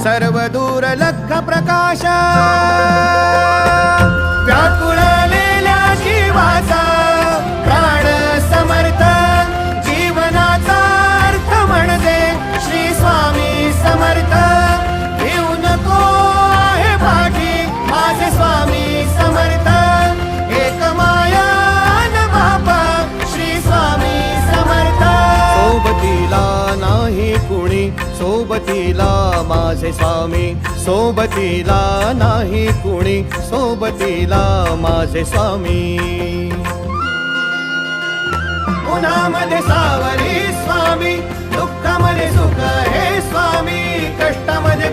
सर्व दूर लख प्रकाश व्याकुळलेल्या जीवाचा प्राण समर्थ जीवनाचा अर्थ म्हणजे श्री स्वामी समर्थ घेऊ नको आहे पाठी माझे स्वामी समर्थ एक माया न बापा श्री स्वामी समर्थ सोबतीला नाही कुणी सोबतीला माझे स्वामी सोबतीला नाही कुणी सोबतीला माझे स्वामी उन्हामध्ये सावली स्वामी दुःखामध्ये सुख हे स्वामी कष्टामध्ये